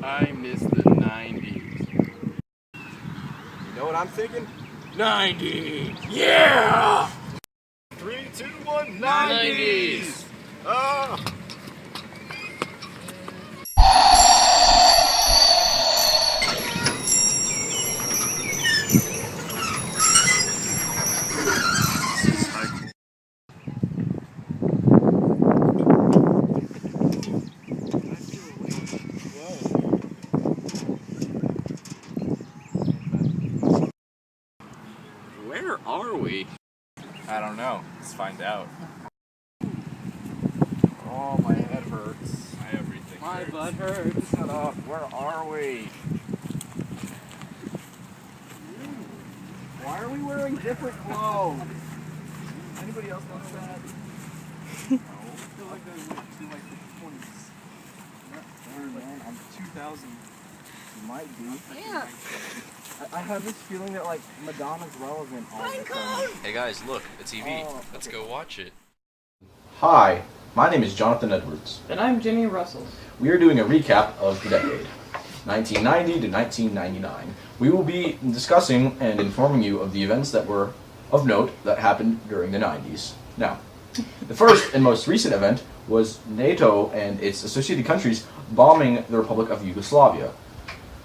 I miss the 90s. You know what I'm thinking? 90s! Yeah! 3, 2, 1, 90s! Ah! Where are we? I don't know. Let's find out. Oh, my head hurts. Everything. My butt hurts. Shut up. Where are we? Why are we wearing different clothes? Anybody else notice that? No. I feel like that went to like the 20s. Man, I'm 2000. You might be. Yeah. I have this feeling that like Madonna's relevant all the time. Hey guys, look, a TV. Oh, Let's okay. go watch it. Hi, my name is Jonathan Edwards. And I'm Jenny Russell. We are doing a recap of the decade, 1990 to 1999. We will be discussing and informing you of the events that were of note that happened during the 90s. Now, the first and most recent event was NATO and its associated countries bombing the Republic of Yugoslavia.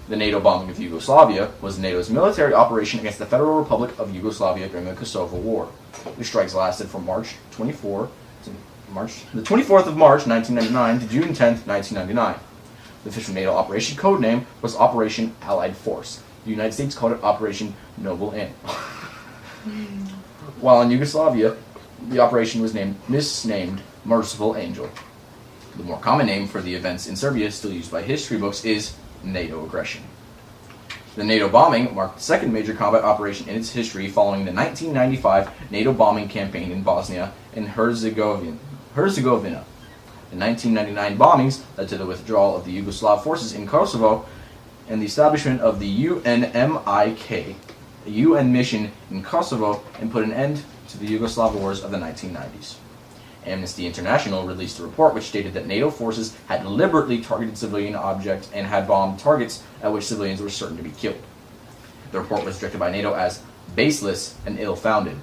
The NATO bombing of Yugoslavia was NATO's military operation against the Federal Republic of Yugoslavia during the Kosovo War. The strikes lasted from the 24th of March 1999 to June 10th, 1999. The official NATO operation code name was Operation Allied Force. The United States called it Operation Noble Inn. While in Yugoslavia, the operation was misnamed Merciful Angel. The more common name for the events in Serbia, still used by history books, is NATO aggression. The NATO bombing marked the second major combat operation in its history following the 1995 NATO bombing campaign in Bosnia and Herzegovina. The 1999 bombings led to the withdrawal of the Yugoslav forces in Kosovo and the establishment of the UNMIK, a UN mission in Kosovo, and put an end to the Yugoslav wars of the 1990s. Amnesty International released a report which stated that NATO forces had deliberately targeted civilian objects and had bombed targets at which civilians were certain to be killed. The report was rejected by NATO as baseless and ill-founded.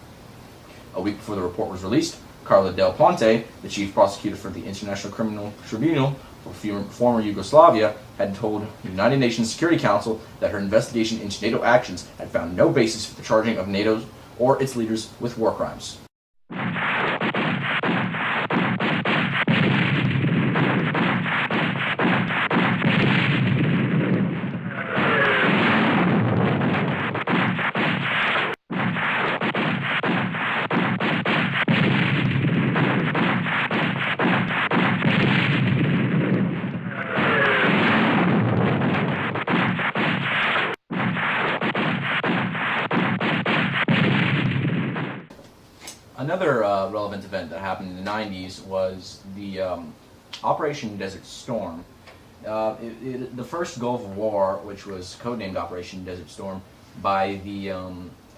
A week before the report was released, Carla Del Ponte, the chief prosecutor for the International Criminal Tribunal for former Yugoslavia, had told the United Nations Security Council that her investigation into NATO actions had found no basis for the charging of NATO or its leaders with war crimes. Another relevant event that happened in the 90s was the Operation Desert Storm. The first Gulf War, which was codenamed Operation Desert Storm by the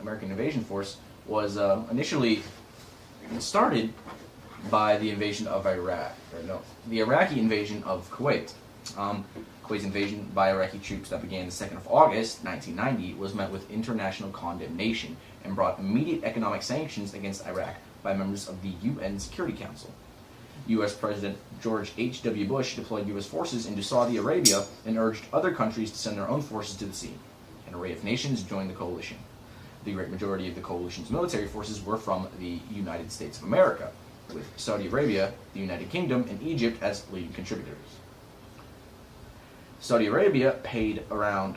American Invasion Force, was initially started by the invasion of Iraq. The Iraqi invasion of Kuwait. Kuwait's invasion by Iraqi troops that began the 2nd of August, 1990, was met with international condemnation and brought immediate economic sanctions against Iraq by members of the UN Security Council. U.S. President George H.W. Bush deployed U.S. forces into Saudi Arabia and urged other countries to send their own forces to the scene. An array of nations joined the coalition. The great majority of the coalition's military forces were from the United States of America, with Saudi Arabia, the United Kingdom, and Egypt as leading contributors. Saudi Arabia paid around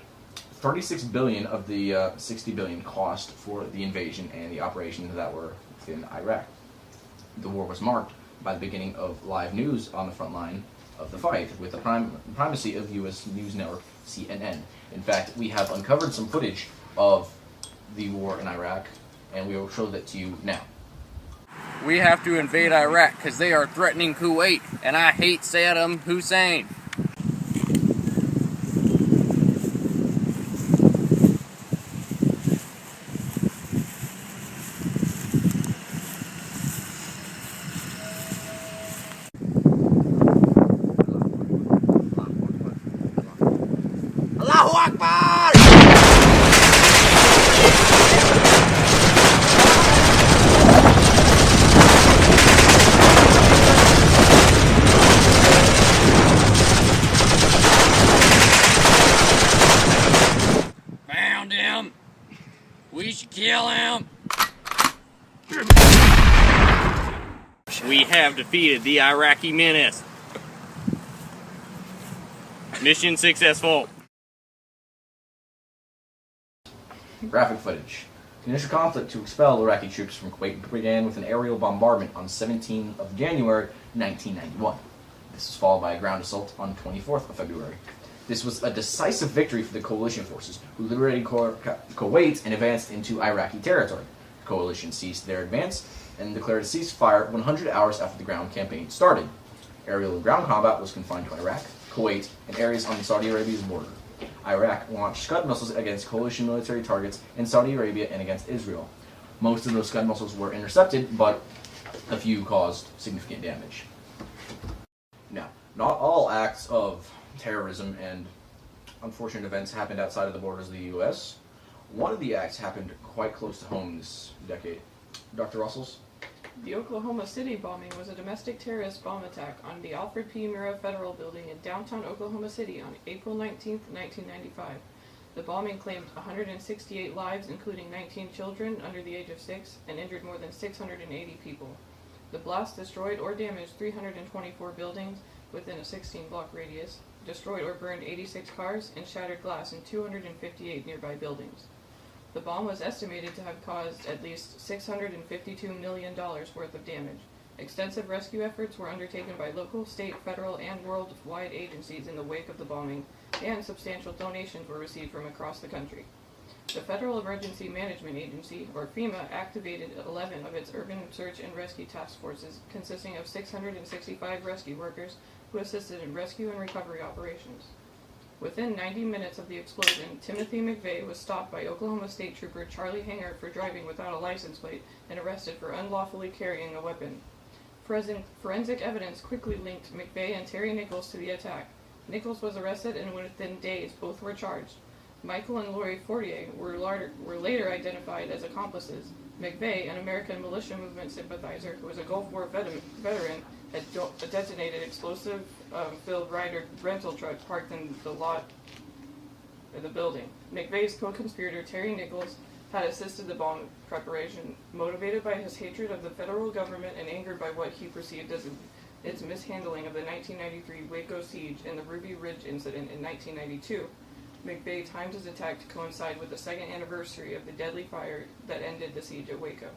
$36 billion of the $60 billion cost for the invasion and the operations that were within Iraq. The war was marked by the beginning of live news on the front line of the fight, with the primacy of U.S. news network CNN. In fact, we have uncovered some footage of the war in Iraq, and we will show that to you now. We have to invade Iraq because they are threatening Kuwait, and I hate Saddam Hussein. Allahu Akbar! Found him. We should kill him. We have defeated the Iraqi menace. Mission successful. Graphic footage. The initial conflict to expel Iraqi troops from Kuwait began with an aerial bombardment on 17th of January 1991. This was followed by a ground assault on 24th of February. This was a decisive victory for the coalition forces, who liberated Kuwait and advanced into Iraqi territory. The coalition ceased their advance and declared a ceasefire 100 hours after the ground campaign started. Aerial and ground combat was confined to Iraq, Kuwait, and areas on Saudi Arabia's border. Iraq launched Scud missiles against coalition military targets in Saudi Arabia and against Israel. Most of those Scud missiles were intercepted, but a few caused significant damage. Now, not all acts of terrorism and unfortunate events happened outside of the borders of the U.S. One of the acts happened quite close to home this decade. Dr. Russells? The Oklahoma City bombing was a domestic terrorist bomb attack on the Alfred P. Murrah Federal Building in downtown Oklahoma City on April 19, 1995. The bombing claimed 168 lives, including 19 children under the age of 6, and injured more than 680 people. The blast destroyed or damaged 324 buildings within a 16-block radius, destroyed or burned 86 cars, and shattered glass in 258 nearby buildings. The bomb was estimated to have caused at least $652 million worth of damage. Extensive rescue efforts were undertaken by local, state, federal, and worldwide agencies in the wake of the bombing, and substantial donations were received from across the country. The Federal Emergency Management Agency, or FEMA, activated 11 of its urban search and rescue task forces, consisting of 665 rescue workers who assisted in rescue and recovery operations. Within 90 minutes of the explosion, Timothy McVeigh was stopped by Oklahoma State Trooper Charlie Hanger for driving without a license plate and arrested for unlawfully carrying a weapon. Forensic evidence quickly linked McVeigh and Terry Nichols to the attack. Nichols was arrested, and within days both were charged. Michael and Lori Fortier were later identified as accomplices. McVeigh, an American militia movement sympathizer who was a Gulf War veteran, had a detonated explosive-filled rental truck parked in the lot of the building. McVeigh's co-conspirator, Terry Nichols, had assisted the bomb preparation, motivated by his hatred of the federal government and angered by what he perceived as its mishandling of the 1993 Waco siege and the Ruby Ridge incident in 1992. McVeigh timed his attack to coincide with the second anniversary of the deadly fire that ended the siege at Waco.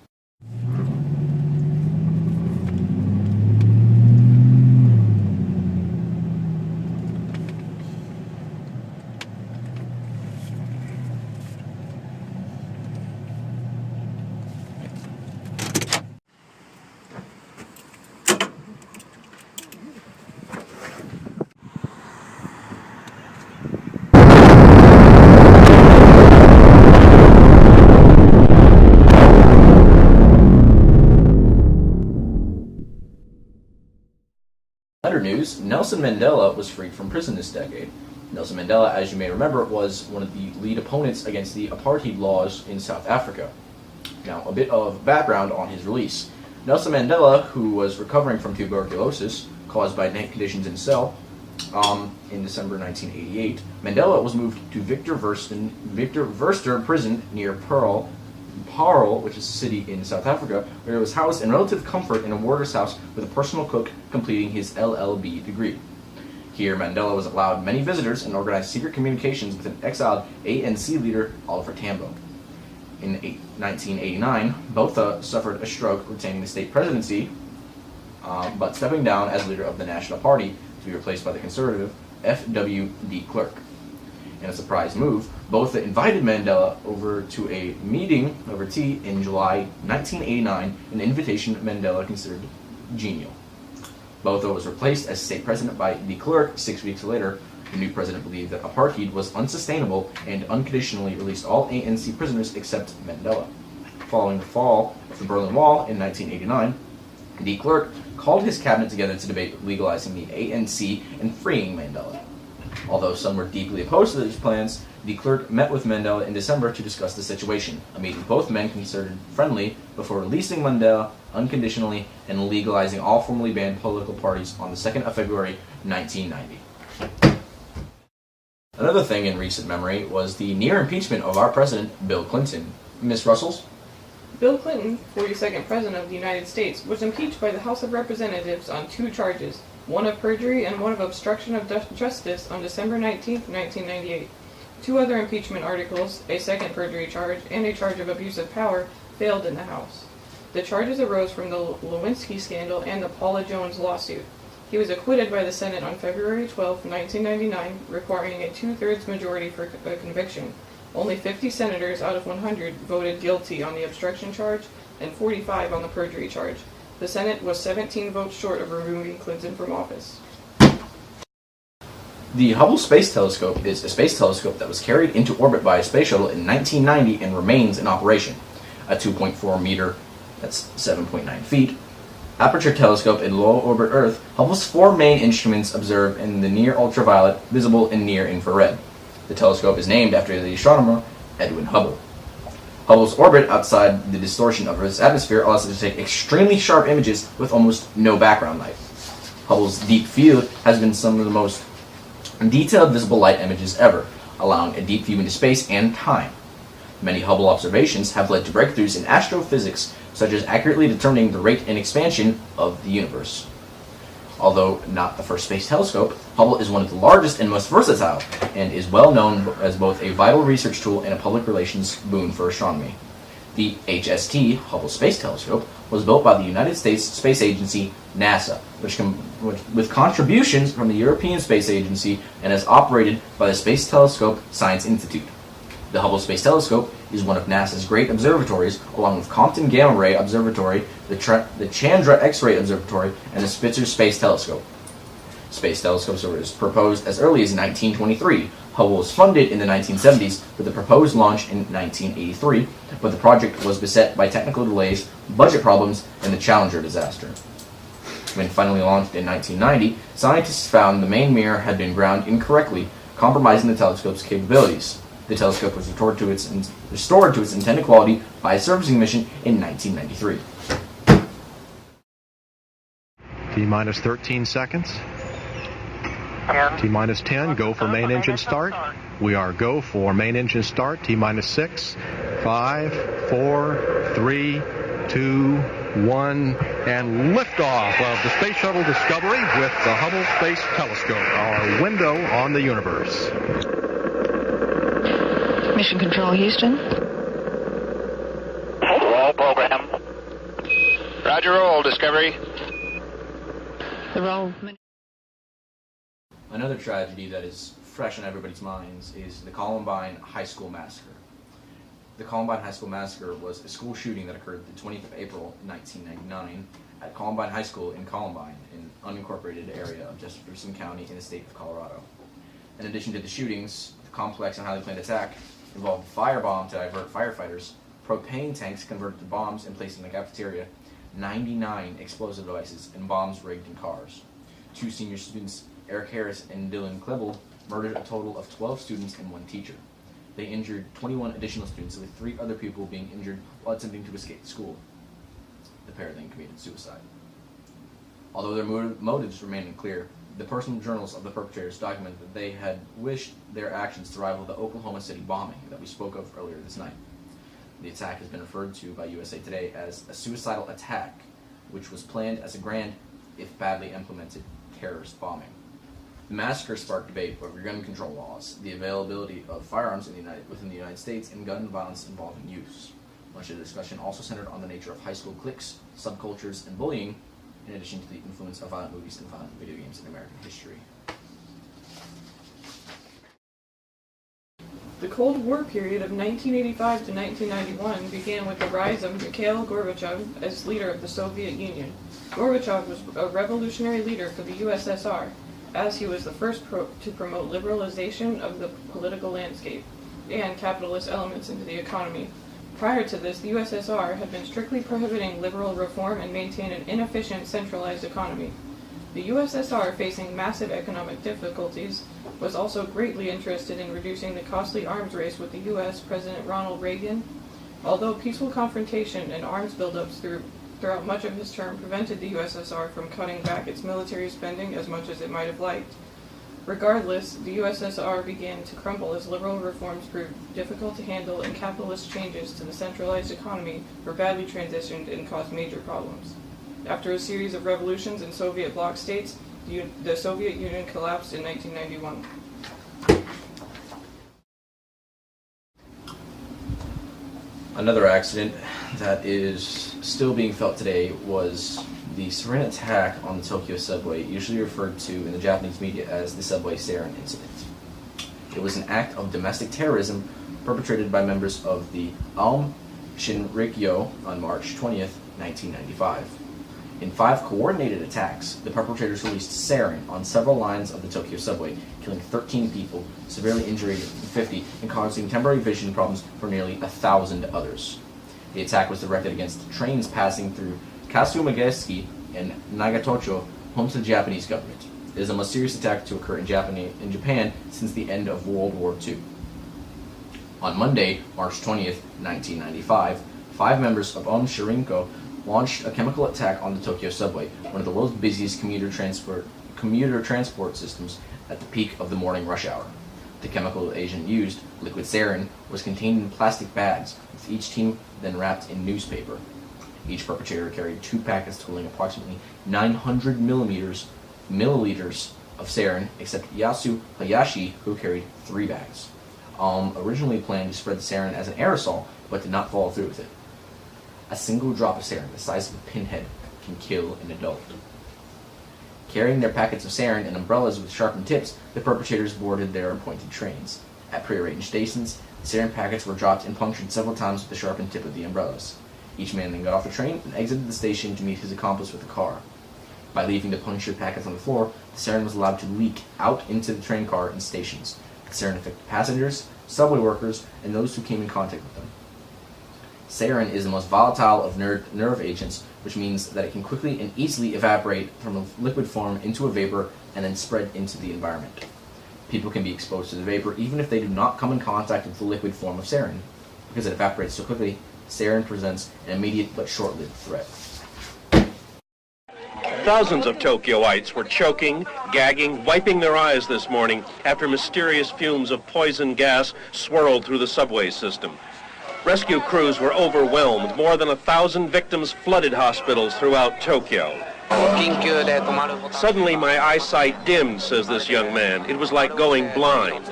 Other news, Nelson Mandela was freed from prison this decade. Nelson Mandela, as you may remember, was one of the lead opponents against the apartheid laws in South Africa. Now, a bit of background on his release. Nelson Mandela, who was recovering from tuberculosis caused by night conditions in a cell, in December 1988, Mandela was moved to Victor Verster prison near Paarl, which is a city in South Africa, where he was housed in relative comfort in a warder's house with a personal cook completing his LLB degree. Here, Mandela was allowed many visitors and organized secret communications with an exiled ANC leader, Oliver Tambo. In 1989, Botha suffered a stroke, retaining the state presidency, but stepping down as leader of the National Party to be replaced by the conservative F.W. de Klerk. In a surprise move, Botha invited Mandela over to a meeting over tea in July 1989, an invitation Mandela considered genial. Botha was replaced as state president by de Klerk 6 weeks later. The new president believed that apartheid was unsustainable and unconditionally released all ANC prisoners except Mandela. Following the fall of the Berlin Wall in 1989, de Klerk called his cabinet together to debate legalizing the ANC and freeing Mandela. Although some were deeply opposed to these plans, the clerk met with Mandela in December to discuss the situation, a meeting both men considered friendly before releasing Mandela unconditionally and legalizing all formerly banned political parties on the 2nd of February 1990. Another thing in recent memory was the near impeachment of our president, Bill Clinton. Miss Russells? Bill Clinton, 42nd President of the United States, was impeached by the House of Representatives on 2 charges, one of perjury and one of obstruction of justice on December 19, 1998. 2 other impeachment articles, a second perjury charge, and a charge of abuse of power, failed in the House. The charges arose from the Lewinsky scandal and the Paula Jones lawsuit. He was acquitted by the Senate on February 12, 1999, requiring a 2/3 majority for a conviction. Only 50 senators out of 100 voted guilty on the obstruction charge and 45 on the perjury charge. The Senate was 17 votes short of removing Clinton from office. The Hubble Space Telescope is a space telescope that was carried into orbit by a space shuttle in 1990 and remains in operation. A 2.4 meter, that's 7.9 feet, aperture telescope in low orbit Earth, Hubble's 4 main instruments observe in the near ultraviolet, visible, and near infrared. The telescope is named after the astronomer Edwin Hubble. Hubble's orbit outside the distortion of Earth's atmosphere allows it to take extremely sharp images with almost no background light. Hubble's deep field has been some of the most detailed visible light images ever, allowing a deep view into space and time. Many Hubble observations have led to breakthroughs in astrophysics, such as accurately determining the rate and expansion of the universe. Although not the first space telescope, Hubble is one of the largest and most versatile, and is well known as both a vital research tool and a public relations boon for astronomy. The HST, Hubble Space Telescope, was built by the United States Space Agency, NASA, with contributions from the European Space Agency, and is operated by the Space Telescope Science Institute. The Hubble Space Telescope is one of NASA's great observatories, along with Compton Gamma Ray Observatory, the Chandra X-ray Observatory, and the Spitzer Space Telescope. Space telescopes were proposed as early as 1923. Hubble was funded in the 1970s with a proposed launch in 1983, but the project was beset by technical delays, budget problems, and the Challenger disaster. When finally launched in 1990, scientists found the main mirror had been ground incorrectly, compromising the telescope's capabilities. The telescope was restored to its intended quality by a servicing mission in 1993. T-minus 13 seconds. T-minus 10, go for main engine start. We are go for main engine start. T-minus 6, 5, 4, 3, 2, 1, and liftoff of the Space Shuttle Discovery with the Hubble Space Telescope, our window on the universe. Mission Control, Houston. Roll program. Roger, roll, Discovery. The roll. Another tragedy that is fresh on everybody's minds is the Columbine High School Massacre. The Columbine High School Massacre was a school shooting that occurred the 20th of April, 1999, at Columbine High School in Columbine, an unincorporated area of Jefferson County in the state of Colorado. In addition to the shootings, the complex and highly planned attack involved a firebomb to divert firefighters, propane tanks converted to bombs and placed in the cafeteria, 99 explosive devices, and bombs rigged in cars. 2 senior students, Eric Harris and Dylan Klebel, murdered a total of 12 students and 1 teacher. They injured 21 additional students, with 3 other people being injured while attempting to escape the school. The pair then committed suicide. Although their motives remain unclear, the personal journals of the perpetrators document that they had wished their actions to rival the Oklahoma City bombing that we spoke of earlier this night. The attack has been referred to by USA Today as a suicidal attack, which was planned as a grand, if badly implemented, terrorist bombing. The massacre sparked debate over gun control laws, the availability of firearms within the United States, and gun violence involving youth. Much of the discussion also centered on the nature of high school cliques, subcultures, and bullying, in addition to the influence of violent movies and violent video games in American history. The Cold War period of 1985 to 1991 began with the rise of Mikhail Gorbachev as leader of the Soviet Union. Gorbachev was a revolutionary leader for the USSR, as he was the first to promote liberalization of the political landscape and capitalist elements into the economy. Prior to this, the USSR had been strictly prohibiting liberal reform and maintained an inefficient, centralized economy. The USSR, facing massive economic difficulties, was also greatly interested in reducing the costly arms race with the U.S. President Ronald Reagan. Although peaceful confrontation and arms buildups throughout much of his term prevented the USSR from cutting back its military spending as much as it might have liked. Regardless, the USSR began to crumble as liberal reforms proved difficult to handle and capitalist changes to the centralized economy were badly transitioned and caused major problems. After a series of revolutions in Soviet bloc states, the Soviet Union collapsed in 1991. Another accident that is still being felt today was the sarin attack on the Tokyo subway, usually referred to in the Japanese media as the subway sarin incident. It was an act of domestic terrorism perpetrated by members of the Aum Shinrikyo on March 20th, 1995. In 5 coordinated attacks, the perpetrators released sarin on several lines of the Tokyo subway, killing 13 people, severely injuring 50, and causing temporary vision problems for nearly 1,000 others. The attack was directed against trains passing through Kasumigaseki and Nagatocho, home to the Japanese government. It is the most serious attack to occur in Japan since the end of World War II. On Monday, March 20th, 1995, 5 members of Aum Shinrikyo launched a chemical attack on the Tokyo subway, one of the world's busiest commuter transport systems, at the peak of the morning rush hour. The chemical agent used, liquid sarin, was contained in plastic bags, with each team then wrapped in newspaper. Each perpetrator carried 2 packets totaling approximately 900 milliliters of sarin, except Yasu Hayashi, who carried 3 bags. Originally planned to spread the sarin as an aerosol, but did not follow through with it. A single drop of sarin the size of a pinhead can kill an adult. Carrying their packets of sarin and umbrellas with sharpened tips, the perpetrators boarded their appointed trains. At prearranged stations, the sarin packets were dropped and punctured several times with the sharpened tip of the umbrellas. Each man then got off the train and exited the station to meet his accomplice with a car. By leaving the punctured packets on the floor, the sarin was allowed to leak out into the train car and stations. The sarin affected passengers, subway workers, and those who came in contact with them. Sarin is the most volatile of nerve agents, which means that it can quickly and easily evaporate from a liquid form into a vapor and then spread into the environment. People can be exposed to the vapor even if they do not come in contact with the liquid form of sarin. Because it evaporates so quickly, sarin presents an immediate but short-lived threat. Thousands of Tokyoites were choking, gagging, wiping their eyes this morning after mysterious fumes of poison gas swirled through the subway system. Rescue crews were overwhelmed. More than 1,000 victims flooded hospitals throughout Tokyo. Suddenly my eyesight dimmed, says this young man. It was like going blind.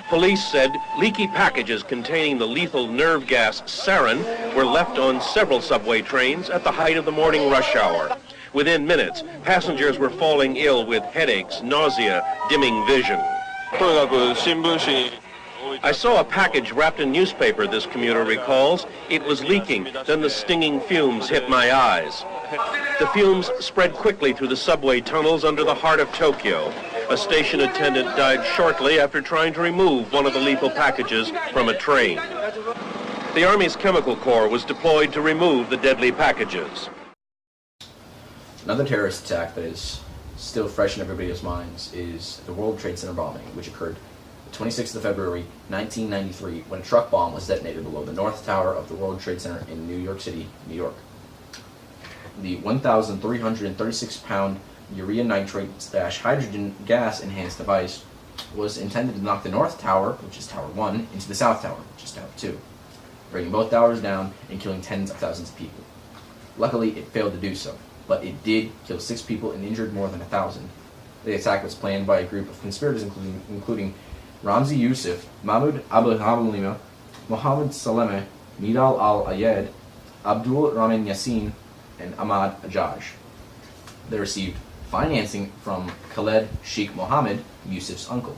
Police said leaky packages containing the lethal nerve gas sarin were left on several subway trains at the height of the morning rush hour. Within minutes, passengers were falling ill with headaches, nausea, dimming vision. I saw a package wrapped in newspaper, this commuter recalls. It was leaking, then the stinging fumes hit my eyes. The fumes spread quickly through the subway tunnels under the heart of Tokyo. A station attendant died shortly after trying to remove one of the lethal packages from a train. The Army's Chemical Corps was deployed to remove the deadly packages. Another terrorist attack that is still fresh in everybody's minds is the World Trade Center bombing, which occurred 26th of February, 1993, when a truck bomb was detonated below the North Tower of the World Trade Center in New York City, New York. The 1,336-pound urea nitrate-hydrogen gas-enhanced device was intended to knock the North Tower, which is Tower 1, into the South Tower, which is Tower 2, bringing both towers down and killing tens of thousands of people. Luckily, it failed to do so, but it did kill 6 people and injured more than 1,000. The attack was planned by a group of conspirators including Ramzi Youssef, Mahmoud Abu Halima, Mohammed Saleh, Nidal al-Ayed, Abdul Rahman Yassin, and Ahmad Ajaj. They received financing from Khaled Sheikh Mohammed, Yusuf's uncle.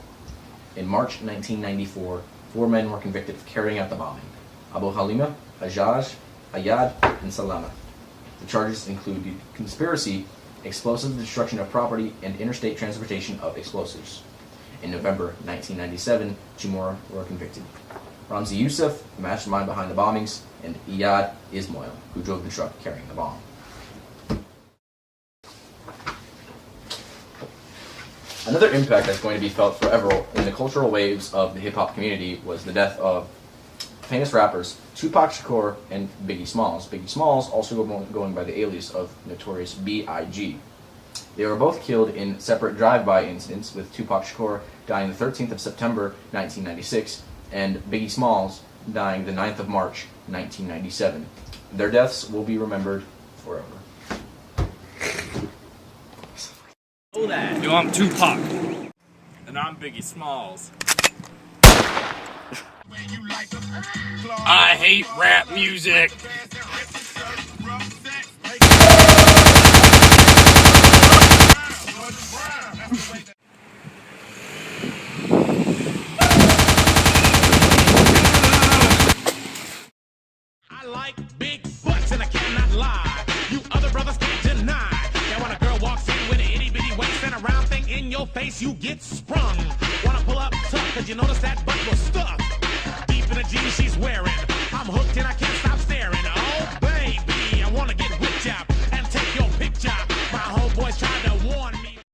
In March 1994, 4 men were convicted of carrying out the bombing: Abu Halima, Ajaj, Ayad, and Salama. The charges included conspiracy, explosive destruction of property, and interstate transportation of explosives. In November 1997, 2 more were convicted: Ramzi Youssef, the mastermind behind the bombings, and Iyad Ismail, who drove the truck carrying the bomb. Another impact that's going to be felt forever in the cultural waves of the hip-hop community was the death of famous rappers Tupac Shakur and Biggie Smalls. Biggie Smalls also going by the alias of Notorious B.I.G. They were both killed in separate drive-by incidents, with Tupac Shakur dying the 13th of September 1996 and Biggie Smalls dying the 9th of March 1997. Their deaths will be remembered forever. Yo, I'm Tupac. And I'm Biggie Smalls. I hate rap music. I like big butts and I cannot lie. You other brothers can't deny. Now when a girl walks in with an itty bitty waist and a round thing in your face, you get sprung. Wanna pull up tough cause you notice that butt was stuffed. Deep in a jean, she